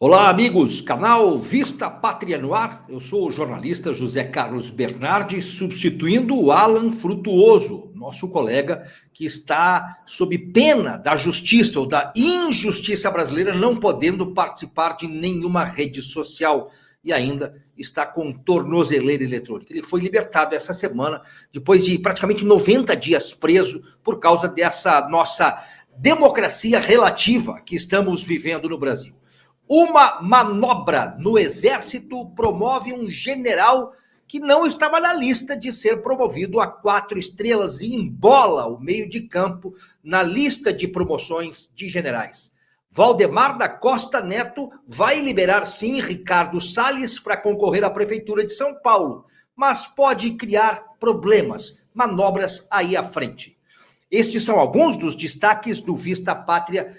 Olá, amigos, canal Vista Pátria no Ar. Eu sou o jornalista José Carlos Bernardi, substituindo o Alan Frutuoso, nosso colega que está sob pena da justiça ou da injustiça brasileira, não podendo participar de nenhuma rede social e ainda está com tornozeleira eletrônica. Ele foi libertado essa semana, depois de praticamente 90 dias preso, por causa dessa nossa democracia relativa que estamos vivendo no Brasil. Uma manobra no Exército promove um general que não estava na lista de ser promovido a 4 estrelas e embola o meio de campo na lista de promoções de generais. Valdemar da Costa Neto vai liberar sim Ricardo Salles para concorrer à Prefeitura de São Paulo, mas pode criar problemas, manobras aí à frente. Estes são alguns dos destaques do Vista Pátria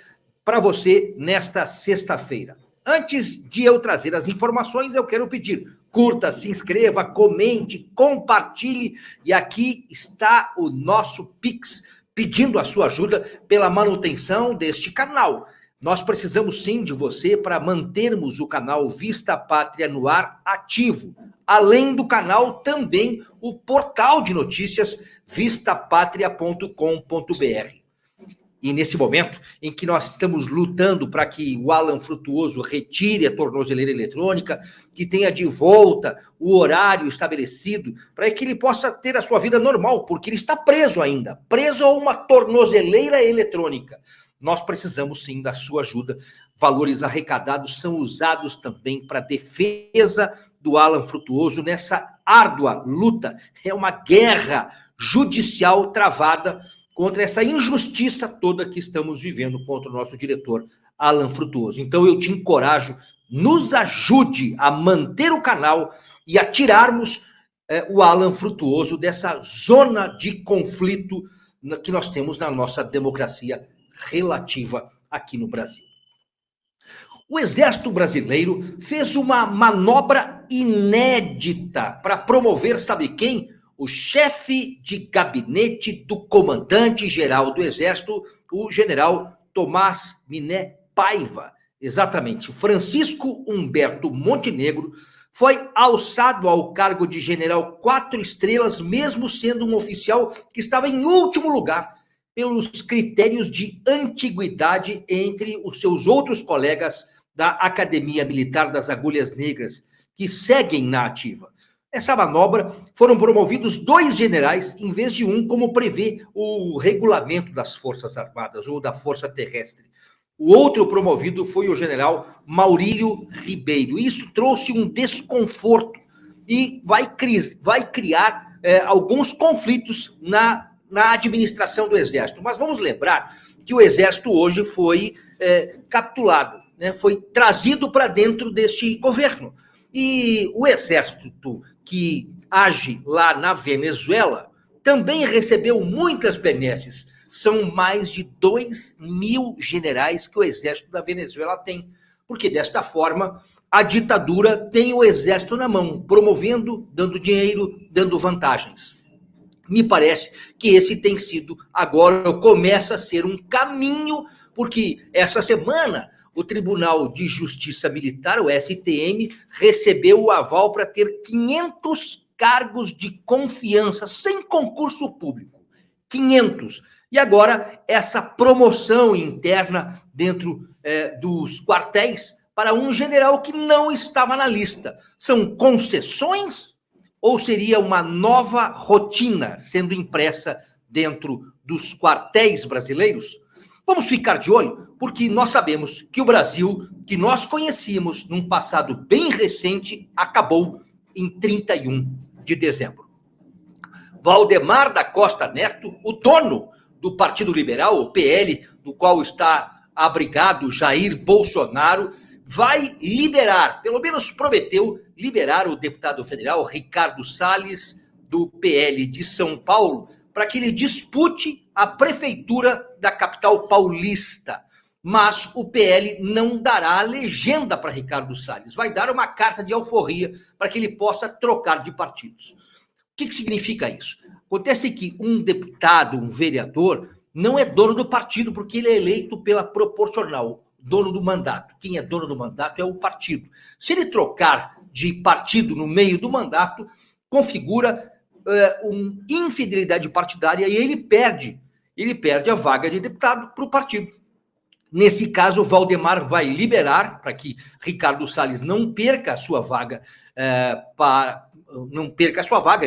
para você nesta sexta-feira. Antes de eu trazer as informações, eu quero pedir, curta, se inscreva, comente, compartilhe, e aqui está o nosso Pix, pedindo a sua ajuda pela manutenção deste canal. Nós precisamos sim de você para mantermos o canal Vista Pátria no ar ativo. Além do canal, também o portal de notícias vistapatria.com.br. E nesse momento em que nós estamos lutando para que o Alan Frutuoso retire a tornozeleira eletrônica, que tenha de volta o horário estabelecido, para que ele possa ter a sua vida normal, porque ele está preso ainda, preso a uma tornozeleira eletrônica. Nós precisamos sim da sua ajuda. Valores arrecadados são usados também para a defesa do Alan Frutuoso nessa árdua luta. É uma guerra judicial travada contra essa injustiça toda que estamos vivendo contra o nosso diretor Alan Frutuoso. Então eu te encorajo, nos ajude a manter o canal e a tirarmos o Alan Frutuoso dessa zona de conflito que nós temos na nossa democracia relativa aqui no Brasil. O Exército Brasileiro fez uma manobra inédita para promover, sabe quem? O chefe de gabinete do comandante-geral do Exército, o general Tomás Miné Paiva. Exatamente, Francisco Humberto Montenegro foi alçado ao cargo de general 4 estrelas, mesmo sendo um oficial que estava em último lugar, pelos critérios de antiguidade entre os seus outros colegas da Academia Militar das Agulhas Negras, que seguem na ativa. Essa manobra foram promovidos 2 generais, em vez de um, como prevê o regulamento das Forças Armadas ou da Força Terrestre. O outro promovido foi o general Maurílio Ribeiro. Isso trouxe um desconforto e vai criar alguns conflitos na administração do Exército. Mas vamos lembrar que o Exército hoje foi capturado, né? Foi trazido para dentro deste governo. E o Exército que age lá na Venezuela também recebeu muitas benesses. São mais de 2.000 generais que o Exército da Venezuela tem. Porque desta forma, a ditadura tem o Exército na mão, promovendo, dando dinheiro, dando vantagens. Me parece que esse tem sido, agora começa a ser um caminho, porque essa semana o Tribunal de Justiça Militar, o STM, recebeu o aval para ter 500 cargos de confiança, sem concurso público. 500. E agora, essa promoção interna dentro dos quartéis para um general que não estava na lista. São concessões ou seria uma nova rotina sendo impressa dentro dos quartéis brasileiros? Vamos ficar de olho, porque nós sabemos que o Brasil, que nós conhecíamos num passado bem recente, acabou em 31 de dezembro. Valdemar da Costa Neto, o dono do Partido Liberal, o PL, do qual está abrigado Jair Bolsonaro, vai liberar, pelo menos prometeu, liberar o deputado federal Ricardo Salles, do PL de São Paulo, para que ele dispute a prefeitura da capital paulista. Mas o PL não dará a legenda para Ricardo Salles, vai dar uma carta de alforria para que ele possa trocar de partidos. O que significa isso? Acontece que um deputado, um vereador, não é dono do partido porque ele é eleito pela proporcional. dono do mandato. Quem é dono do mandato é o partido. Se ele trocar de partido no meio do mandato, configura uma infidelidade partidária e ele perde a vaga de deputado para o partido. Nesse caso, Valdemar vai liberar para que Ricardo Salles não perca a sua vaga,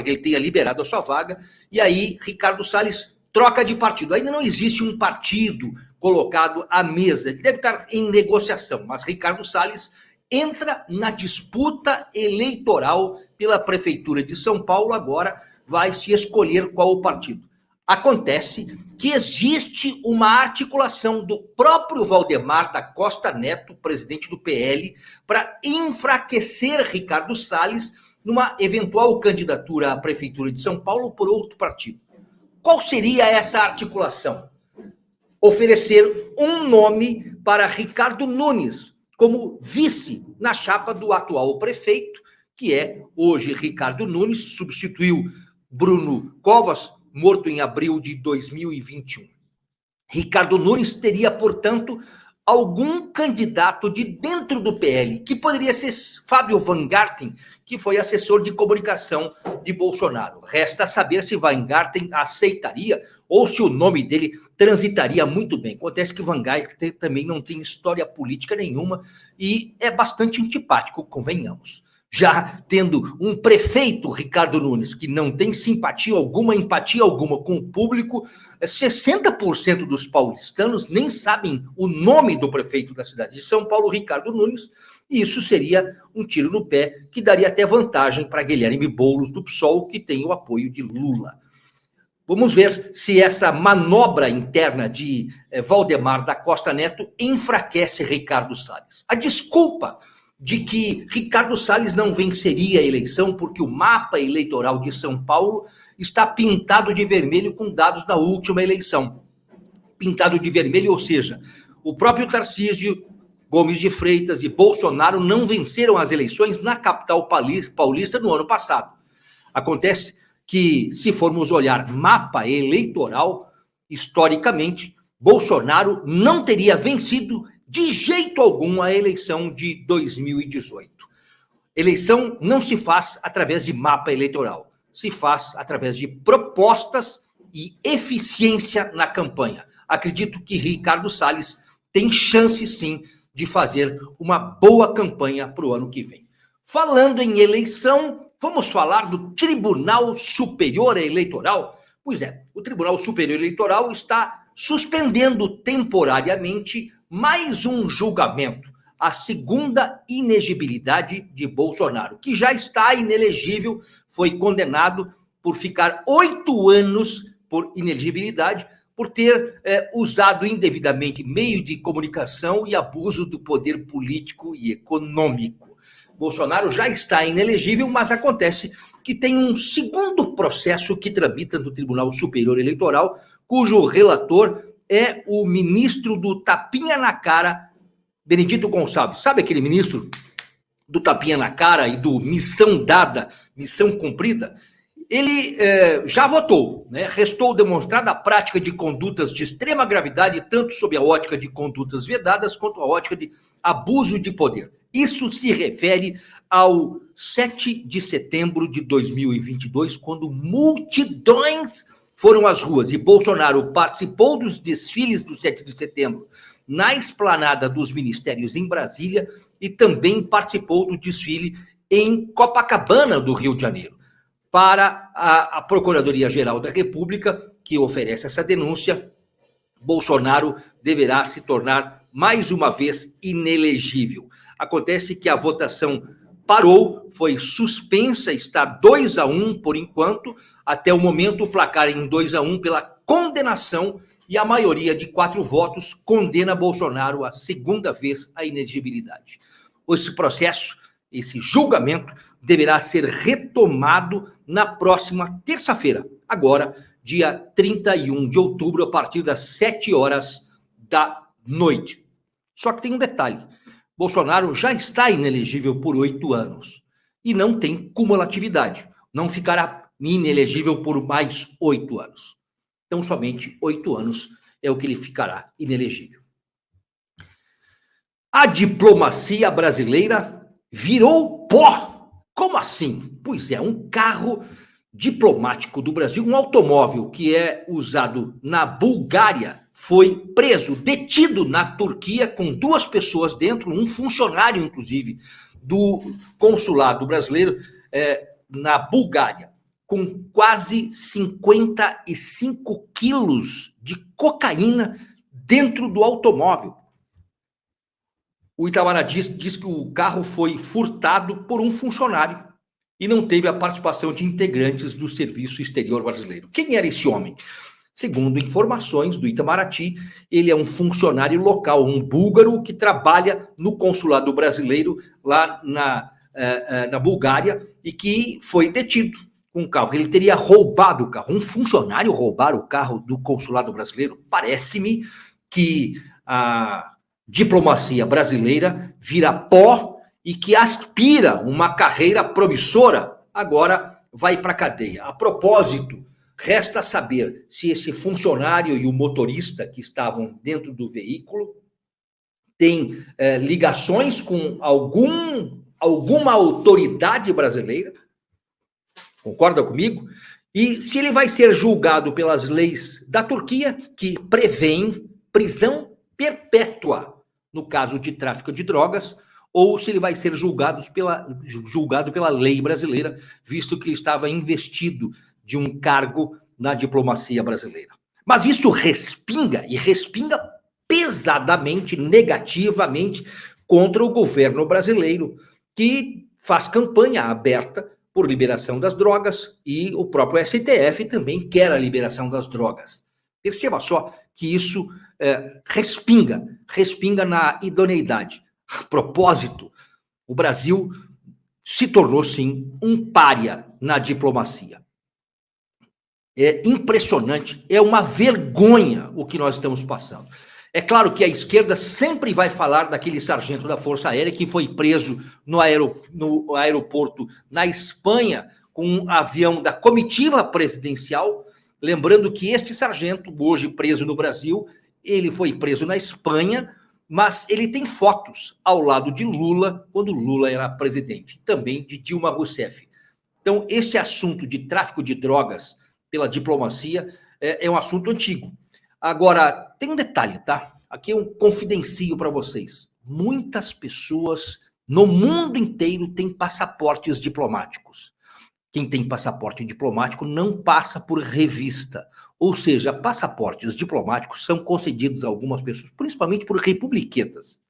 que ele tenha liberado a sua vaga, e aí Ricardo Salles troca de partido. Ainda não existe um partido colocado à mesa, ele deve estar em negociação, mas Ricardo Salles entra na disputa eleitoral pela Prefeitura de São Paulo, agora vai se escolher qual o partido. Acontece que existe uma articulação do próprio Valdemar da Costa Neto, presidente do PL, para enfraquecer Ricardo Salles numa eventual candidatura à Prefeitura de São Paulo por outro partido. Qual seria essa articulação? Oferecer um nome para Ricardo Nunes como vice na chapa do atual prefeito, que é hoje Ricardo Nunes, substituiu Bruno Covas, morto em abril de 2021. Ricardo Nunes teria, portanto, algum candidato de dentro do PL, que poderia ser Fábio Van Garten, que foi assessor de comunicação de Bolsonaro. Resta saber se Van Garten aceitaria ou se o nome dele transitaria muito bem. Acontece que Van Garten também não tem história política nenhuma e é bastante antipático, convenhamos. Já tendo um prefeito, Ricardo Nunes, que não tem simpatia alguma, empatia alguma com o público, 60% dos paulistanos nem sabem o nome do prefeito da cidade de São Paulo, Ricardo Nunes, e isso seria um tiro no pé, que daria até vantagem para Guilherme Boulos, do PSOL, que tem o apoio de Lula. Vamos ver se essa manobra interna de Valdemar da Costa Neto enfraquece Ricardo Salles. A desculpa de que Ricardo Salles não venceria a eleição porque o mapa eleitoral de São Paulo está pintado de vermelho com dados da última eleição. Pintado de vermelho, ou seja, o próprio Tarcísio, Gomes de Freitas e Bolsonaro não venceram as eleições na capital paulista no ano passado. Acontece que, se formos olhar mapa eleitoral, historicamente, Bolsonaro não teria vencido de jeito algum a eleição de 2018. Eleição não se faz através de mapa eleitoral, se faz através de propostas e eficiência na campanha. Acredito que Ricardo Salles tem chance, sim, de fazer uma boa campanha para o ano que vem. Falando em eleição, vamos falar do Tribunal Superior Eleitoral? Pois é, o Tribunal Superior Eleitoral está suspendendo temporariamente mais um julgamento, a segunda inegibilidade de Bolsonaro, que já está inelegível, foi condenado por ficar 8 anos por inelegibilidade, por ter usado indevidamente meio de comunicação e abuso do poder político e econômico. Bolsonaro já está inelegível, mas acontece que tem um segundo processo que tramita no Tribunal Superior Eleitoral, cujo relator é o ministro do Tapinha na Cara, Benedito Gonçalves. Sabe aquele ministro do Tapinha na Cara e do missão dada, missão cumprida? Ele já votou, né? Restou demonstrada a prática de condutas de extrema gravidade, tanto sob a ótica de condutas vedadas, quanto a ótica de abuso de poder. Isso se refere ao 7 de setembro de 2022, quando multidões foram às ruas e Bolsonaro participou dos desfiles do 7 de setembro na esplanada dos ministérios em Brasília e também participou do desfile em Copacabana, do Rio de Janeiro. Para a Procuradoria-Geral da República, que oferece essa denúncia, Bolsonaro deverá se tornar mais uma vez inelegível. Acontece que a votação parou, foi suspensa, está 2-1 por enquanto. Até o momento, o placar em 2-1 pela condenação e a maioria de 4 votos condena Bolsonaro a segunda vez à inelegibilidade. Esse processo, esse julgamento, deverá ser retomado na próxima terça-feira, agora, dia 31 de outubro, a partir das 7 horas da noite. Só que tem um detalhe. Bolsonaro já está inelegível por 8 anos e não tem cumulatividade. Não ficará inelegível por mais 8 anos. Então, somente 8 anos é o que ele ficará inelegível. A diplomacia brasileira virou pó. Como assim? Pois é, um carro diplomático do Brasil, um automóvel que é usado na Bulgária, foi preso, detido na Turquia com 2 pessoas dentro, um funcionário, inclusive, do consulado brasileiro na Bulgária, com quase 55 quilos de cocaína dentro do automóvel. O Itamaraty diz que o carro foi furtado por um funcionário e não teve a participação de integrantes do Serviço Exterior Brasileiro. Quem era esse homem? Segundo informações do Itamaraty, ele é um funcionário local, um búlgaro que trabalha no consulado brasileiro lá na Bulgária e que foi detido com o carro. Ele teria roubado o carro. Um funcionário roubar o carro do consulado brasileiro? Parece-me que a diplomacia brasileira vira pó e que aspira uma carreira promissora, agora vai para a cadeia. A propósito, resta saber se esse funcionário e o motorista que estavam dentro do veículo têm ligações com alguma autoridade brasileira, concorda comigo? E se ele vai ser julgado pelas leis da Turquia, que prevêem prisão perpétua no caso de tráfico de drogas, ou se ele vai ser julgado pela lei brasileira, visto que ele estava investido de um cargo na diplomacia brasileira. Mas isso respinga, e respinga pesadamente, negativamente, contra o governo brasileiro, que faz campanha aberta por liberação das drogas, e o próprio STF também quer a liberação das drogas. Perceba só que isso respinga na idoneidade. A propósito, o Brasil se tornou, sim, um pária na diplomacia. É impressionante, é uma vergonha o que nós estamos passando. É claro que a esquerda sempre vai falar daquele sargento da Força Aérea que foi preso no aeroporto na Espanha com um avião da comitiva presidencial. Lembrando que este sargento, hoje preso no Brasil, ele foi preso na Espanha, mas ele tem fotos ao lado de Lula, quando Lula era presidente, também de Dilma Rousseff. Então, esse assunto de tráfico de drogas pela diplomacia é um assunto antigo. Agora, tem um detalhe, tá? Aqui é um confidencio para vocês. Muitas pessoas no mundo inteiro têm passaportes diplomáticos. Quem tem passaporte diplomático não passa por revista. Ou seja, passaportes diplomáticos são concedidos a algumas pessoas, principalmente por republiquetas,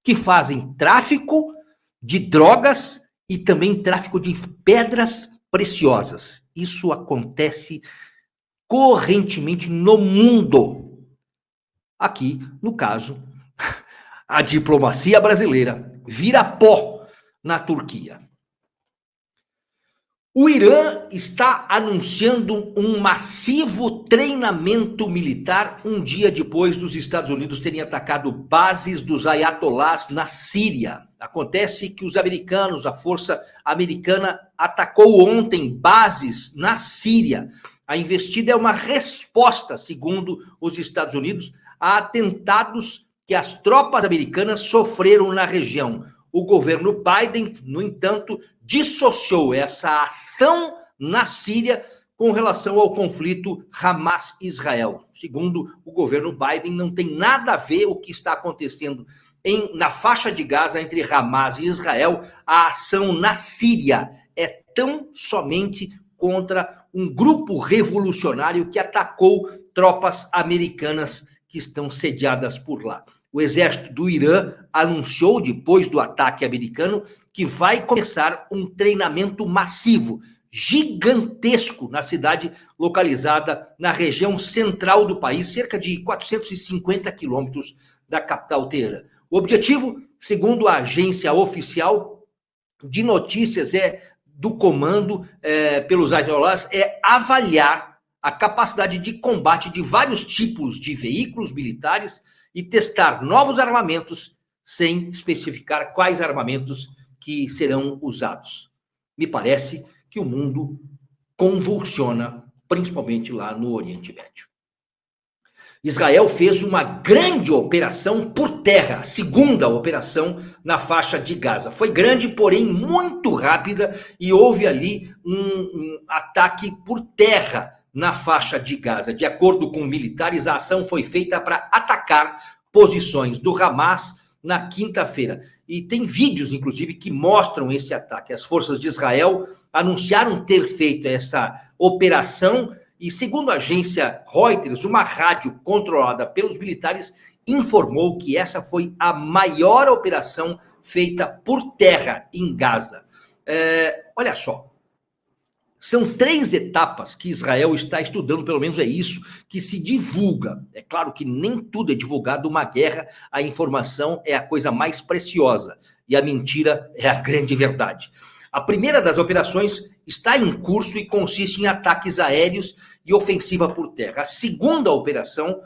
que fazem tráfico de drogas e também tráfico de pedras preciosas. Isso acontece correntemente no mundo. Aqui, no caso, a diplomacia brasileira vira pó na Turquia. O Irã está anunciando um massivo treinamento militar um dia depois dos Estados Unidos terem atacado bases dos ayatolás na Síria. Acontece que os americanos, a força americana, atacou ontem bases na Síria. A investida é uma resposta, segundo os Estados Unidos, a atentados que as tropas americanas sofreram na região. O governo Biden, no entanto, dissociou essa ação na Síria com relação ao conflito Hamas-Israel. Segundo o governo Biden, não tem nada a ver o que está acontecendo na faixa de Gaza entre Hamas e Israel. A ação na Síria é tão somente contra um grupo revolucionário que atacou tropas americanas que estão sediadas por lá. O exército do Irã anunciou, depois do ataque americano, que vai começar um treinamento massivo, gigantesco, na cidade localizada na região central do país, cerca de 450 quilômetros da capital Teherã. O objetivo, segundo a agência oficial de notícias do comando pelos ayatollahs, é avaliar a capacidade de combate de vários tipos de veículos militares e testar novos armamentos, sem especificar quais armamentos que serão usados. Me parece que o mundo convulsiona, principalmente lá no Oriente Médio. Israel fez uma grande operação por terra, a segunda operação na faixa de Gaza. Foi grande, porém muito rápida, e houve ali um ataque por terra na faixa de Gaza. De acordo com militares, a ação foi feita para atacar posições do Hamas na quinta-feira. E tem vídeos, inclusive, que mostram esse ataque. As forças de Israel anunciaram ter feito essa operação e, segundo a agência Reuters, uma rádio controlada pelos militares informou que essa foi a maior operação feita por terra em Gaza. Olha só, são 3 etapas que Israel está estudando, pelo menos é isso que se divulga. É claro que nem tudo é divulgado. Uma guerra, a informação é a coisa mais preciosa e a mentira é a grande verdade. A primeira das operações está em curso e consiste em ataques aéreos e ofensiva por terra. A segunda operação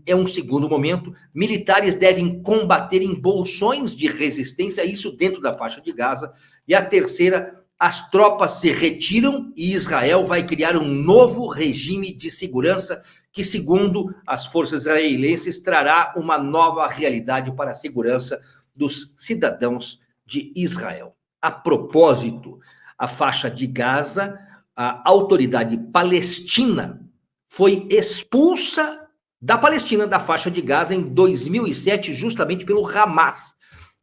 é um segundo momento. Militares devem combater em bolsões de resistência, isso dentro da faixa de Gaza. E a terceira, as tropas se retiram e Israel vai criar um novo regime de segurança que, segundo as forças israelenses, trará uma nova realidade para a segurança dos cidadãos de Israel. A propósito, a faixa de Gaza, a autoridade palestina foi expulsa da Palestina, da faixa de Gaza, em 2007, justamente pelo Hamas.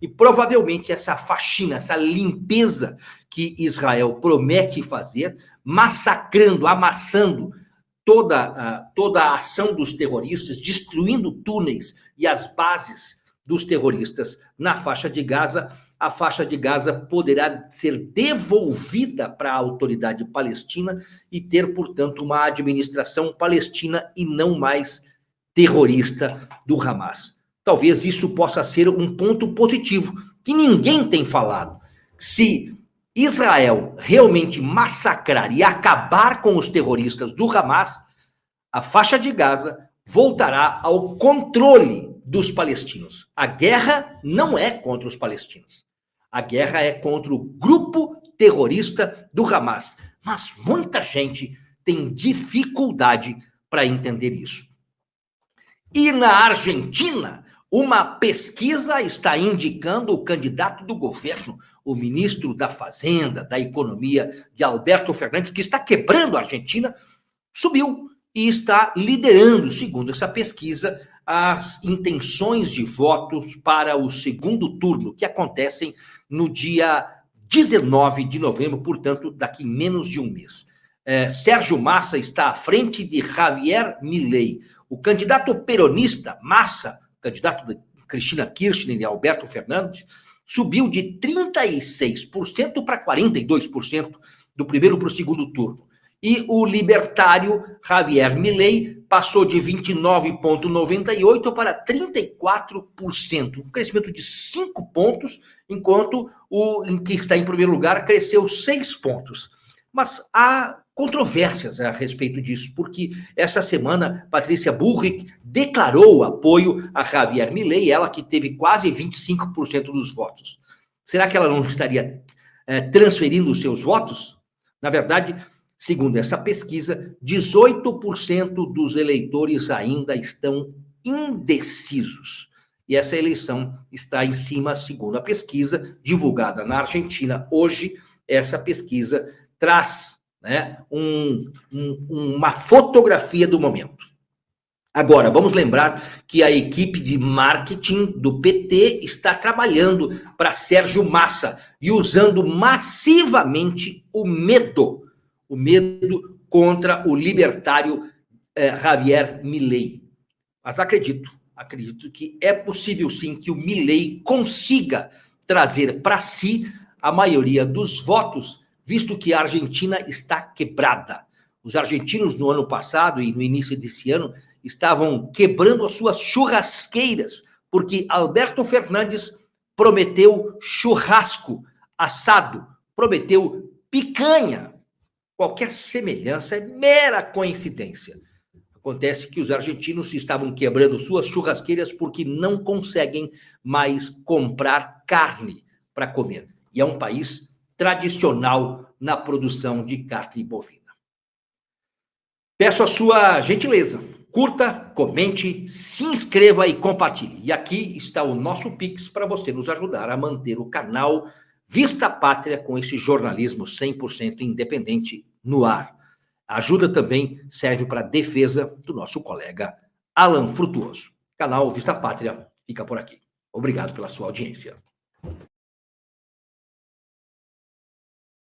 E provavelmente essa faxina, essa limpeza que Israel promete fazer, massacrando, amassando toda a ação dos terroristas, destruindo túneis e as bases dos terroristas na faixa de Gaza, a faixa de Gaza poderá ser devolvida para a autoridade palestina e ter, portanto, uma administração palestina e não mais terrorista do Hamas. Talvez isso possa ser um ponto positivo, que ninguém tem falado. Se Israel realmente massacrar e acabar com os terroristas do Hamas, a faixa de Gaza voltará ao controle dos palestinos. A guerra não é contra os palestinos. A guerra é contra o grupo terrorista do Hamas. Mas muita gente tem dificuldade para entender isso. E na Argentina, uma pesquisa está indicando o candidato do governo, o ministro da Fazenda, da Economia, de Alberto Fernandes, que está quebrando a Argentina, subiu e está liderando, segundo essa pesquisa, as intenções de votos para o segundo turno, que acontecem no dia 19 de novembro, portanto, daqui menos de um mês. Sérgio Massa está à frente de Javier Milei. O candidato peronista, Massa, candidato de Cristina Kirchner e Alberto Fernandes, subiu de 36% para 42% do primeiro para o segundo turno. E o libertário Javier Milei passou de 29,98% para 34%, um crescimento de 5 pontos, enquanto o que está em primeiro lugar cresceu 6 pontos. Mas há controvérsias a respeito disso, porque essa semana Patrícia Bullrich declarou apoio a Javier Milei, ela que teve quase 25% dos votos. Será que ela não estaria transferindo os seus votos? Na verdade, segundo essa pesquisa, 18% dos eleitores ainda estão indecisos. E essa eleição está em cima, segundo a pesquisa divulgada na Argentina hoje. Essa pesquisa traz uma fotografia do momento. Agora, vamos lembrar que a equipe de marketing do PT está trabalhando para Sérgio Massa e usando massivamente o medo contra o libertário Javier Milei. Mas acredito que é possível sim que o Milei consiga trazer para si a maioria dos votos, visto que a Argentina está quebrada. Os argentinos no ano passado e no início desse ano estavam quebrando as suas churrasqueiras, porque Alberto Fernandes prometeu churrasco assado, prometeu picanha. Qualquer semelhança é mera coincidência. Acontece que os argentinos estavam quebrando suas churrasqueiras porque não conseguem mais comprar carne para comer. E é um país tradicional na produção de carne bovina. Peço a sua gentileza Curta, comente, se inscreva e compartilhe. E aqui está o nosso Pix para você nos ajudar a manter o canal Vista Pátria com esse jornalismo 100% independente no ar. A ajuda também serve para a defesa do nosso colega Alan Frutuoso. Canal Vista Pátria fica por aqui. Obrigado pela sua audiência.